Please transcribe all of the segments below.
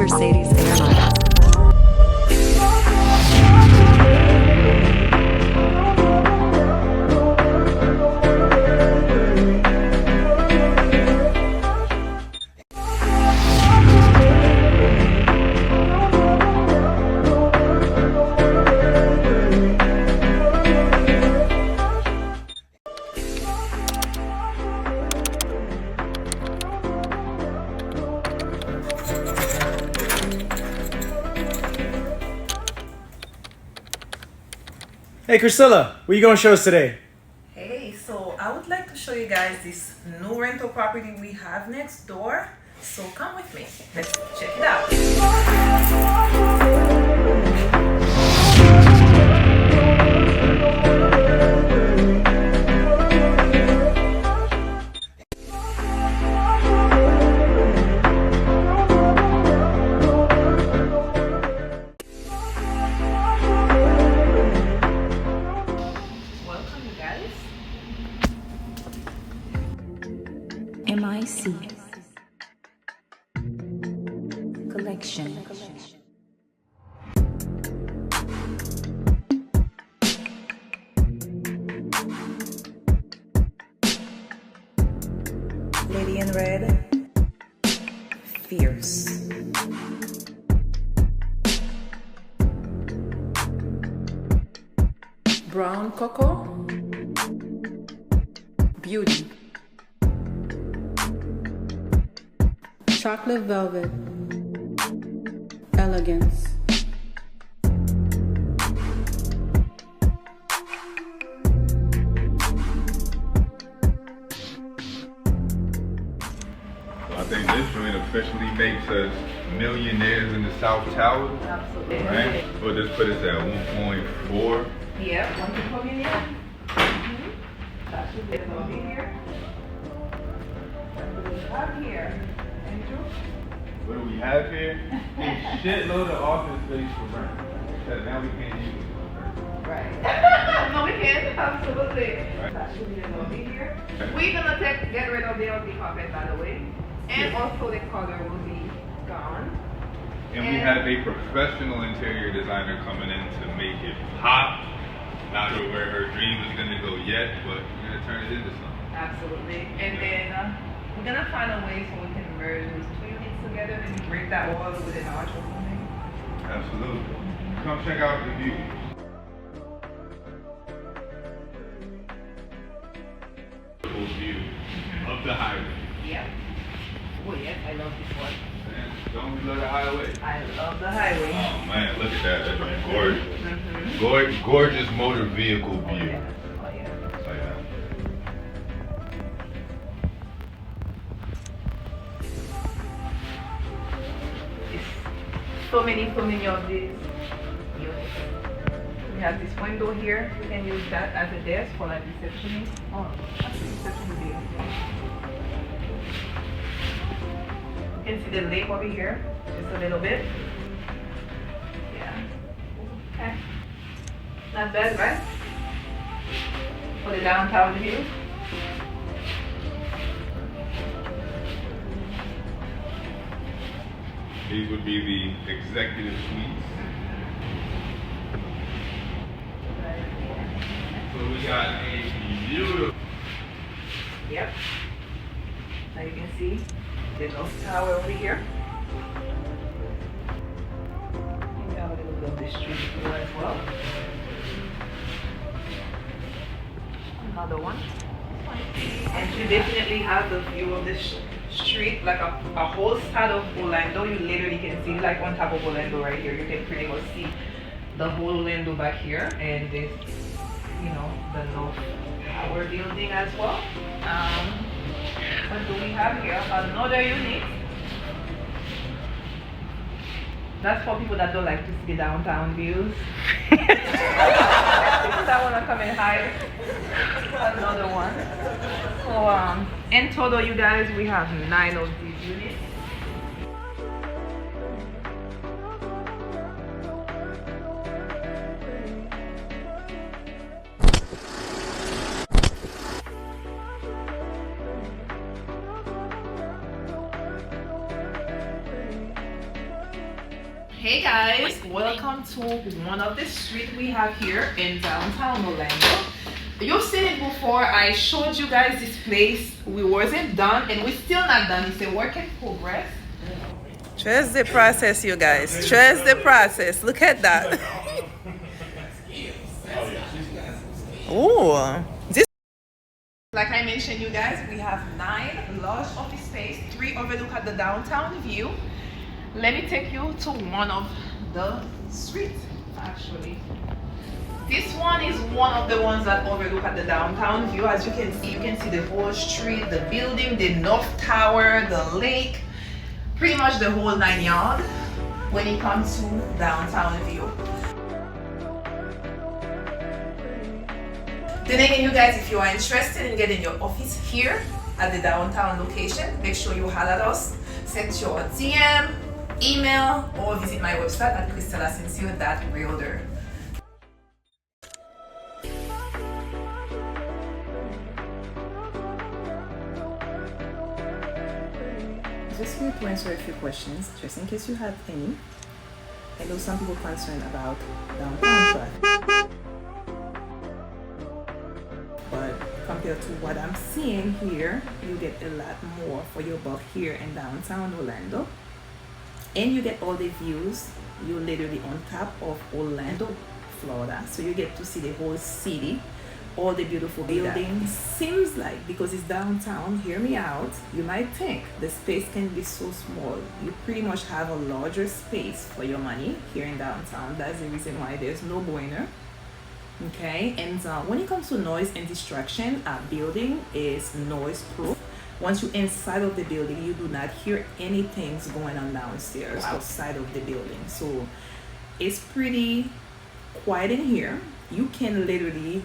Mercedes Airlines. Hey Christella, what are you going to show us today? Hey, so I would like to show you guys this new rental property we have next door. So come with me. Let's check it out. Welcome, you guys. MIC Collection. Lady in red. Fierce. Brown cocoa. Beauty. Chocolate velvet, elegance. I think this joint officially makes us millionaires in the South Tower. Absolutely. Right? We'll just put us at 1.4. Yeah, want to come in here? That should be over here. What do we have here? Andrew? What do we have here? A shitload of office space for rent. Except now we can't use it for rent. Right. No, we can't. Absolutely. Right. That should be over here. We're gonna get rid of the ugly carpet, by the way. And also the color will be gone. And we have a professional interior designer coming in to make it pop. Not sure where her dream is going to go yet, but we're going to turn it into something. Absolutely. And then we're gonna find a way so we can merge those two units together and break that wall with an arch or something. Absolutely. Come check out the view. Full view of the highway. Yep. Oh yes, I love this one. Man, don't we love the highway? I love the highway. Oh man, look at that. That's gorgeous. Mm-hmm. Gorgeous motor vehicle Oh view. yeah. Oh yeah. Oh, yeah. So many of these units. We have this window here. We can use that as a desk for like receptionist. Oh, that's a reception desk. You can see the lake over here, just a little bit. Yeah. Okay. Not bad, right? For the downtown view. These would be the executive suites. So we got a beautiful. Yep. Now you can see the North Tower over here. And we have a little bit of the street view as well. Another one. And you definitely have the view of the street, like a whole side of Orlando. You literally can see, like on top of Orlando right here. You can pretty much see the whole Orlando back here, and this, you know, the North Tower building as well. What do we have here? Another unit. That's for people that don't like to see downtown views. People that want to come and hide. Another one. So in total, you guys, we have 9 of these units. Hey guys, welcome to one of the streets we have here in downtown Orlando. You've seen it before. I showed you guys this place. We wasn't done and we're still not done. It's a work in progress. Trust the process, you guys. Trust the process. Look at that. Oh, this, like I mentioned, you guys, we have 9 large office space, 3 overlook at the downtown view. Let me take you to one of the streets, actually. This one is one of the ones that overlook at the downtown view. As you can see the whole street, the building, the North Tower, the lake, pretty much the whole 9 yards when it comes to downtown view. Then again, you guys, if you are interested in getting your office here at the downtown location, make sure you holler at us, send your DM, email, or visit my website at chistellasincere.realtor. Just here to answer a few questions, just in case you have any. I know some people are concerned about downtown traffic, but compared to what I'm seeing here, you get a lot more for your buck here in downtown Orlando. And you get all the views. You're literally on top of Orlando, Florida, so you get to see the whole city, all the beautiful buildings. Seems like because it's downtown, hear me out, you might think the space can be so small. You pretty much have a larger space for your money here in downtown. That's the reason why there's no brainer. Okay, and when it comes to noise and distraction, our building is noise proof. Once you're inside of the building, you do not hear anything going on downstairs outside of the building. So it's pretty quiet in here. You can literally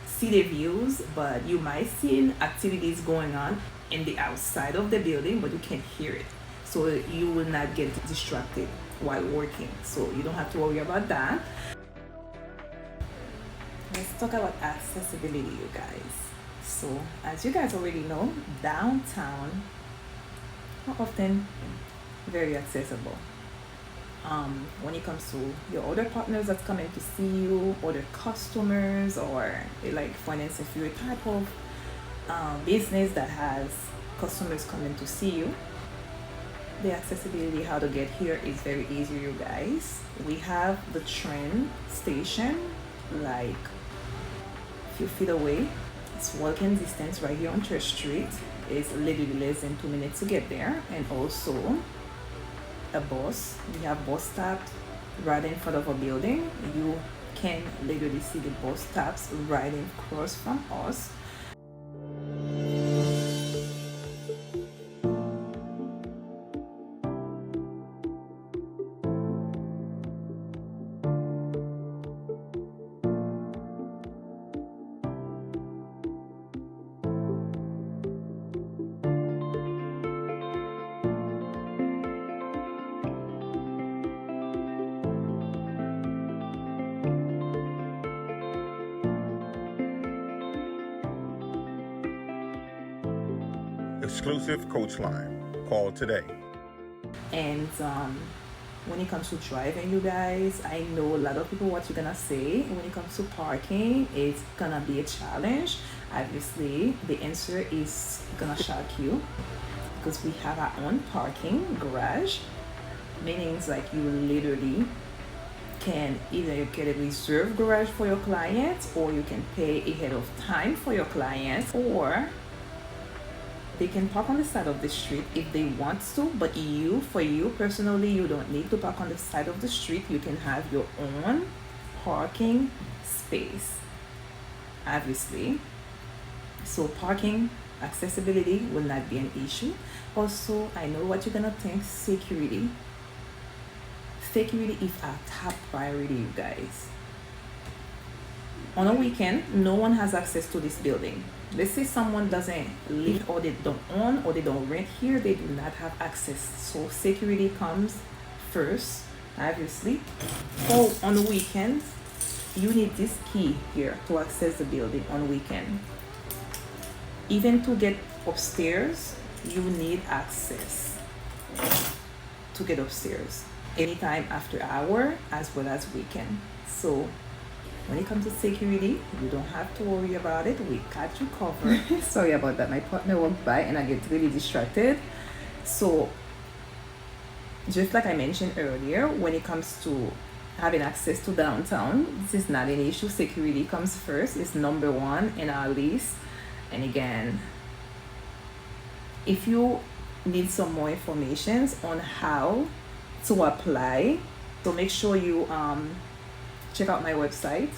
see the views, but you might see activities going on in the outside of the building, but you can't hear it. So you will not get distracted while working. So you don't have to worry about that. Let's talk about accessibility, you guys. So as you guys already know, downtown are often very accessible. When it comes to your other partners that's coming to see you, other customers, or like for instance, if you're a type of business that has customers coming to see you, the accessibility, how to get here is very easy, you guys. We have the train station like a few feet away. It's walking distance right here on Church Street. It's literally less than 2 minutes to get there. And also a bus. We have bus stops right in front of a building. You can literally see the bus stops right across from us. Exclusive coach line. Call today. And when it comes to driving, you guys, I know a lot of people what you're gonna say when it comes to parking. It's gonna be a challenge. Obviously the answer is gonna shock you because we have our own parking garage, meaning like you literally can either get a reserved garage for your clients, or you can pay ahead of time for your clients, or they can park on the side of the street if they want to. But for you personally, you don't need to park on the side of the street. You can have your own parking space, obviously. So parking accessibility will not be an issue. Also, I know what you're gonna think, security. Security is our top priority, you guys. On a weekend, no one has access to this building. Let's say someone doesn't live, or they don't own, or they don't rent here, they do not have access. So security comes first, obviously. So on the weekends, you need this key here to access the building on weekend. Even to get upstairs, you need access to get upstairs. anytime after hour as well as weekend. So when it comes to security, you don't have to worry about it. We got you covered. Sorry about that. My partner walked by and I get really distracted. So just like I mentioned earlier, when it comes to having access to downtown, this is not an issue. Security comes first. It's number one in our list. And again, if you need some more information on how to apply, so make sure you check out my website.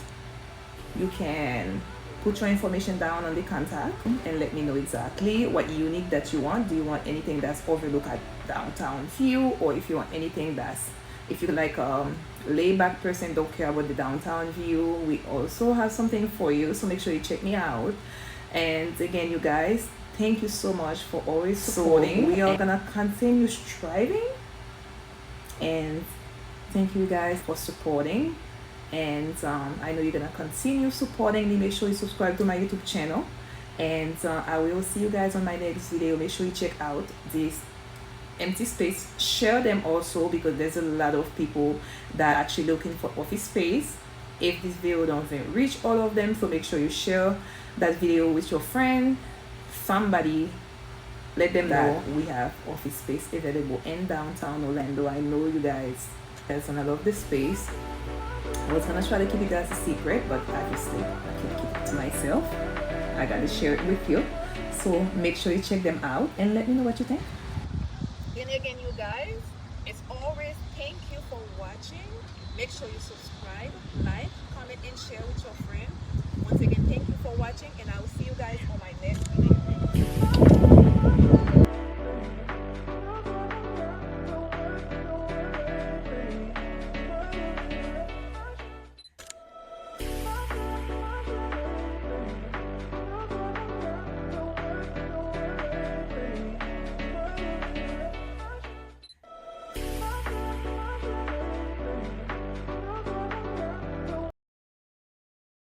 You can put your information down on the contact and let me know exactly what unit that you want. Do you want anything that's overlook at downtown view, or if you want anything that's, if you're like a laid-back person, don't care about the downtown view, we also have something for you. So make sure you check me out. And again, you guys, thank you so much for always supporting. So we are gonna continue striving, and thank you guys for supporting. And I know you're gonna continue supporting me. Make sure you subscribe to my YouTube channel, and I will see you guys on my next video. Make sure you check out this empty space. Share them also, because there's a lot of people that are actually looking for office space. If this video doesn't reach all of them, so make sure you share that video with your friend, somebody. Let them know we have office space available in downtown Orlando. I know you guys gonna love this space. I was gonna try to keep it as a secret, but obviously I can't keep it to myself. I gotta share it with you. So make sure you check them out and let me know what you think. Then again, you guys, it's always thank you for watching. Make sure you subscribe, like, comment, and share with your friend. Once again, thank you for watching, and I will see you guys on my next video.